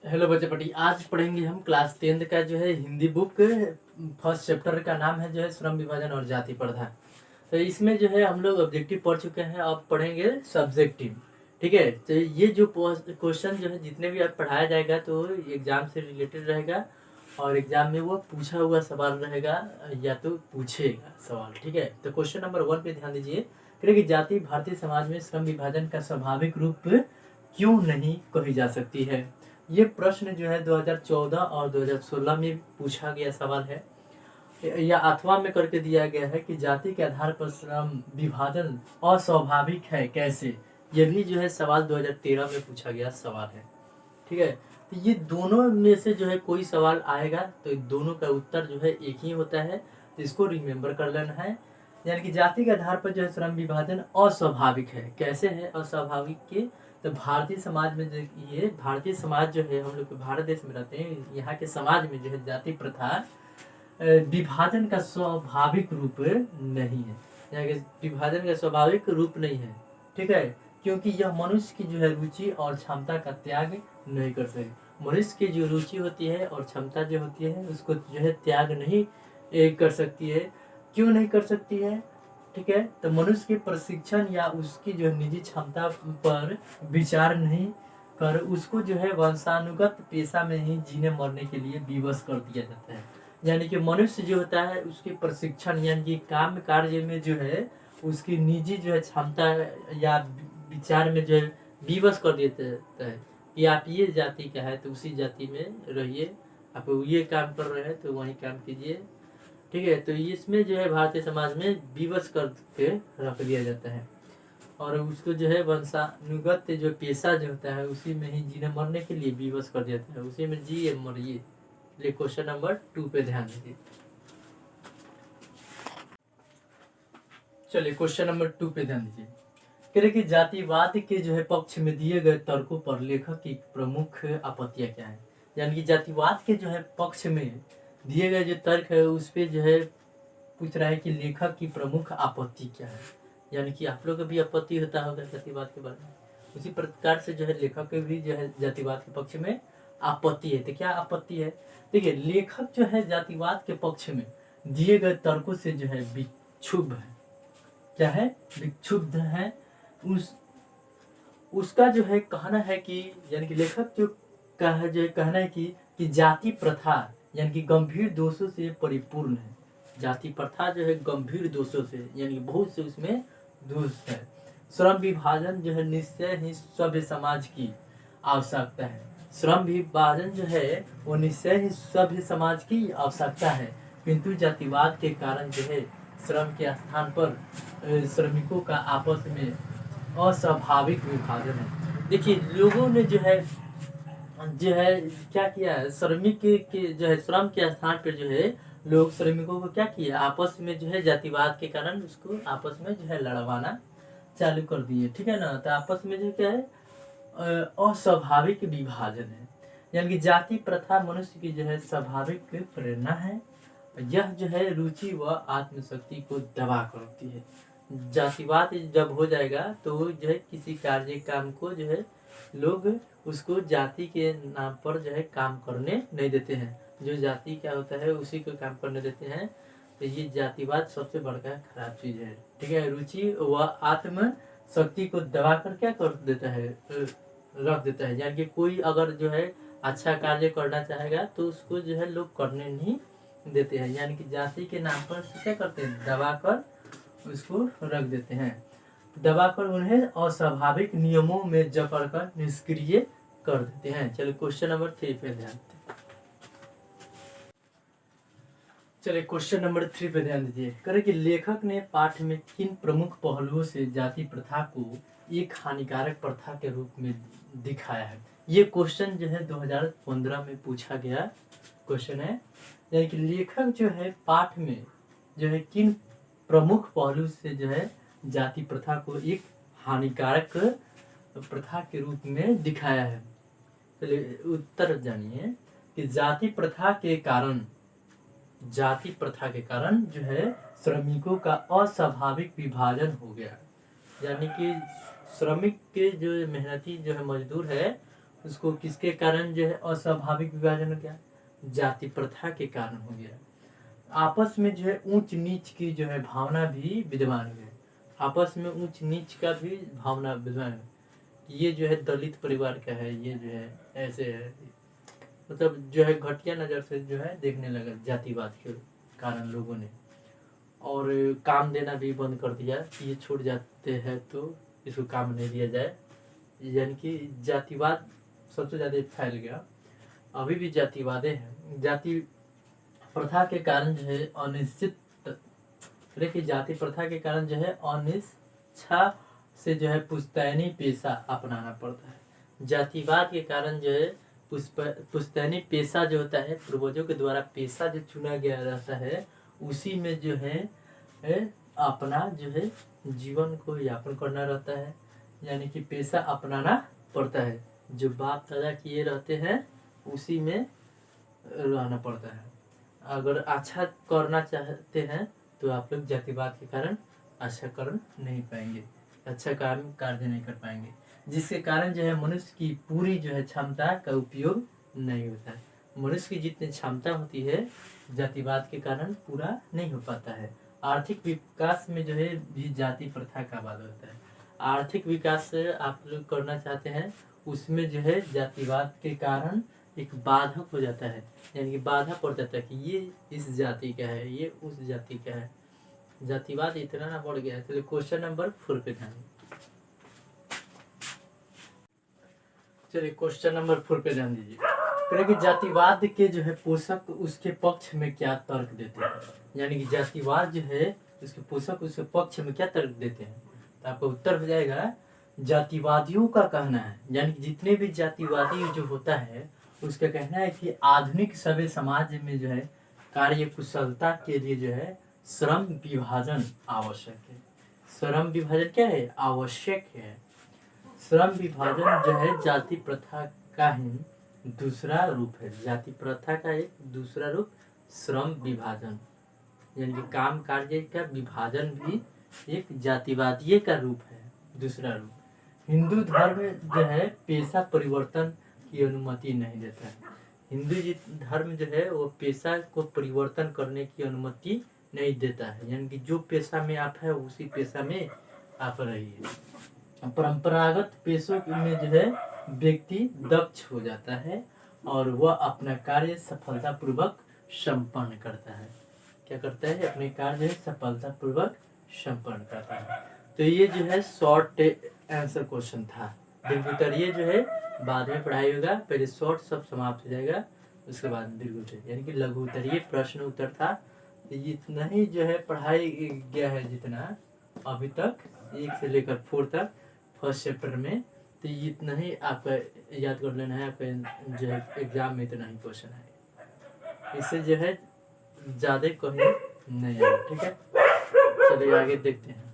Hello बच्चे पटी, आज पढ़ेंगे हम क्लास 10th का जो है हिंदी बुक। फर्स्ट चैप्टर का नाम है जो है श्रम विभाजन और जाति प्रथा। तो इसमें जो है हम लोग ऑब्जेक्टिव पढ़ चुके हैं, अब पढ़ेंगे सब्जेक्टिव। ठीक है, तो ये जो क्वेश्चन जो है जितने भी अब पढ़ाया जाएगा तो एग्जाम से रिलेटेड रहेगा और एग्जाम में वो पूछा हुआ सवाल रहेगा या तो पूछेगा सवाल। ठीक है, तो क्वेश्चन नंबर 1 पे ध्यान दीजिए। कह कि जाति भारतीय समाज में श्रम विभाजन का स्वाभाविक रूप क्यों नहीं कही जा सकती है। ये प्रश्न जो है 2014 और 2016 में पूछा गया सवाल है, या अथवा में करके दिया गया है कि जाति के आधार पर श्रम विभाजन अस्वाभाविक है कैसे। ये भी जो है सवाल 2013 में पूछा गया सवाल है। ठीक है, तो ये दोनों में से जो है कोई सवाल आएगा तो दोनों का उत्तर जो है एक ही होता है, तो इसको रिमेम्बर कर लेना है। यानी कि जाति के आधार पर जो है श्रम विभाजन अस्वाभाविक है। कैसे है अस्वाभाविक के, तो भारतीय समाज में जो ये भारतीय समाज जो है, हम लोग भारत देश में रहते हैं, यहाँ के समाज में जो है जाति प्रथा विभाजन का स्वाभाविक रूप नहीं है। यहाँ के विभाजन का स्वाभाविक रूप नहीं है। ठीक है, क्योंकि यह मनुष्य की जो है रुचि और क्षमता का त्याग नहीं कर सकते। मनुष्य की जो रुचि होती है और क्षमता जो होती है उसको जो है त्याग नहीं कर सकती है। क्यों नहीं कर सकती है? ठीक है, तो मनुष्य के प्रशिक्षण या उसकी जो निजी क्षमता पर विचार नहीं कर उसको जो है वंशानुगत पेशा में ही जीने मरने के लिए विवश कर दिया जाता है। यानी कि मनुष्य जो होता है उसके प्रशिक्षण यानी कि काम कार्य में जो है उसकी निजी जो है क्षमता या विचार में जो है विवश कर देता है कि आप ये जाति का है तो उसी जाति में रहिए, आप ये काम कर रहे हैं तो वही काम कीजिए। ठीक है, तो इसमें जो है भारतीय समाज में विवश करके रख दिया जाता है और उसको जो है वंशानुगत जो पेशा जो होता है उसी में ही जीने मरने के लिए विवश कर देता है, उसी में जिए मरिए। ले क्वेश्चन नंबर 2 पे ध्यान दीजिए। चलिए क्वेश्चन नंबर 2 पे ध्यान दीजिए। कह रहे कि जातिवाद के जो है पक्ष में दिए गए तर्कों पर लेखक की प्रमुख आपत्तियां क्या है। यानी कि जातिवाद के जो है पक्ष में दिए गए जो तर्क है उस पे जो है पूछ रहा है कि लेखक की प्रमुख आपत्ति क्या है। यानी कि आप लोग को भी आपत्ति होता होगा जातिवाद के बारे में, उसी प्रकार से जो है लेखक के भी जो है जातिवाद के पक्ष में आपत्ति है। तो क्या आपत्ति है? देखिए, लेखक जो है जातिवाद के पक्ष में दिए गए तर्कों से जो है विक्षुब्ध है। क्या है? विक्षुब्ध है। उसका जो है कहना है कि यानी कि लेखक जो कहना है कि जाति प्रथा यानी कि गंभीर दोषों से परिपूर्ण है। जाति प्रथा जो है गंभीर दोषों से यानी कि बहुत से उसमें दोष है। श्रम विभाजन जो है निश्चय ही सभ्य समाज की आवश्यकता है। श्रम विभाजन जो है वो निश्चय ही सभ्य समाज की आवश्यकता है, किंतु जातिवाद के कारण जो है श्रम के स्थान पर श्रमिकों का आपस में अस्वाभाविक विभाजन है। देखिए, लोगों ने जो है क्या किया है, श्रमिक के जो है श्रम के स्थान पर जो है लोग श्रमिकों को क्या किया, आपस में जो है जातिवाद के कारण उसको आपस में जो है लड़वाना चालू कर दिए। ठीक है ना, तो आपस में जो क्या है अस्वाभाविक विभाजन है। यानी कि जाति प्रथा मनुष्य की जो है स्वाभाविक प्रेरणा है, यह जो है रुचि व आत्मशक्ति को दबा कर रखती है। जातिवाद जब हो जाएगा तो जो है किसी कार्य काम को जो है लोग उसको जाति के नाम पर जो है काम करने नहीं देते हैं। जो जाति क्या होता है उसी को काम करने देते हैं। तो ये जातिवाद सबसे बड़का खराब चीज है। ठीक है, रुचि व आत्म शक्ति को दबा कर क्या कर देता है, रख देता है। यानी कि कोई अगर जो है अच्छा कार्य करना चाहेगा तो उसको जो है लोग करने नहीं देते हैं। यानी कि जाति के नाम पर क्या करते हैं, दबा कर उसको रख देते हैं, दबाकर उन्हें अस्वाभाविक नियमों में जकड़ कर निष्क्रिय कर देते हैं। चलिए क्वेश्चन नंबर 3 पे ध्यान दीजिए। चलिए क्वेश्चन नंबर 3 पे ध्यान दीजिए। करें कि लेखक ने पाठ में किन प्रमुख पहलुओं से जाति प्रथा को एक हानिकारक प्रथा के रूप में दिखाया है। ये क्वेश्चन जो है 2015 में पूछा गया क्वेश्चन है। यानी कि लेखक जो है पाठ में जो है किन प्रमुख पहलू से जो है जाति प्रथा को एक हानिकारक प्रथा के रूप में दिखाया है। चलिए उत्तर जानिए कि जाति प्रथा के कारण जो है श्रमिकों का अस्वाभाविक विभाजन हो गया। यानी कि श्रमिक के जो मेहनती जो है मजदूर है उसको किसके कारण जो है अस्वाभाविक विभाजन हो गया, जाति प्रथा के कारण हो गया। आपस में जो है ऊंच नीच की जो है भावना भी विद्यमान है, आपस में ऊंच नीच का भी भावना विद्यमान है। ये जो है दलित परिवार का है, ये जो है ऐसे है, मतलब जो है घटिया नज़र से जो है देखने लगा जातिवाद के कारण लोगों ने। और काम देना भी बंद कर दिया, ये छूट जाते हैं तो इसको काम नहीं दिया जाए, यानी कि जातिवाद सबसे ज़्यादा फैल गया। अभी भी जातिवादे हैं। जाति प्रथा के कारण जो है अनिश्चित, देखिए जाति प्रथा के कारण जो है अनिच्छा से जो है पुश्तैनी पेशा अपनाना पड़ता है। जातिवाद के कारण जो है पुश्तैनी पेशा जो होता है, पूर्वजों के द्वारा पेशा जो चुना गया रहता है, उसी में जो है अपना जो है जीवन को यापन करना रहता है, यानी कि पेशा अपनाना पड़ता है। जो बाप दादा किए रहते हैं उसी में रहना पड़ता है। अगर अच्छा करना चाहते हैं तो आप लोग जातिवाद के कारण अच्छा कर नहीं पाएंगे, अच्छा कार्य नहीं कर पाएंगे, जिसके कारण जो है मनुष्य की पूरी जो है क्षमता का उपयोग नहीं होता है। मनुष्य की जितनी क्षमता होती है जातिवाद के कारण पूरा नहीं हो पाता है। आर्थिक विकास में जो है भी जाति प्रथा का बात होता है। आर्थिक विकास आप लोग करना चाहते हैं, उसमें जो है जातिवाद के कारण एक बाधक हो जाता है, यानी कि बाधा पड़ जाता है कि ये इस जाति का है, ये उस जाति का है। जातिवाद इतना ना बढ़ गया है। चलिए क्वेश्चन नंबर 4 पे ध्यान, चलिए क्वेश्चन नंबर 4 पे ध्यान दीजिए। कि जातिवाद के जो है पोषक उसके पक्ष में क्या तर्क देते हैं, यानी कि जातिवाद जो है उसके पोषक उसके पक्ष में क्या तर्क देते हैं, तो आपका उत्तर हो जाएगा जातिवादियों का कहना है, यानी कि जितने भी जातिवादी जो होता है उसका कहना है कि आधुनिक सभ्य समाज में जो है कार्य कुशलता के लिए जो है श्रम विभाजन आवश्यक है। श्रम विभाजन क्या है, आवश्यक है। श्रम विभाजन जो है जाति प्रथा का ही दूसरा रूप है। जाति प्रथा का एक दूसरा रूप श्रम विभाजन, यानी कि काम कार्य का विभाजन भी एक जातिवादी का रूप है, दूसरा रूप। हिंदू धर्म जो है पेशा परिवर्तन की अनुमति नहीं देता है। हिंदू धर्म जो है वो पेशा को परिवर्तन करने की अनुमति नहीं देता है, यानी कि जो पेशा में आप है उसी पेशा में आप रहिए। परंपरागत पेशों में जो है व्यक्ति दक्ष हो जाता है और वह अपना कार्य सफलतापूर्वक संपन्न करता है। क्या करता है, अपने कार्य सफलतापूर्वक संपन्न करता है। तो ये जो है शॉर्ट आंसर क्वेश्चन था। दीर्घ उत्तर ये जो है बाद में पढ़ाई होगा, पहले शॉर्ट सब समाप्त हो जाएगा, उसके बाद दीर्घ उत्तर यानी कि लघु उत्तर। ये प्रश्न उत्तर था। इतना ही जो है पढ़ाई गया है जितना अभी तक 1 से लेकर 4 तक फर्स्ट चैप्टर में, तो इतना ही आपका याद कर लेना है। आपका जो है एग्जाम में इतना ही क्वेश्चन है, इससे जो है ज़्यादा कहीं नहीं आएगा। ठीक है, चलिए आगे देखते हैं।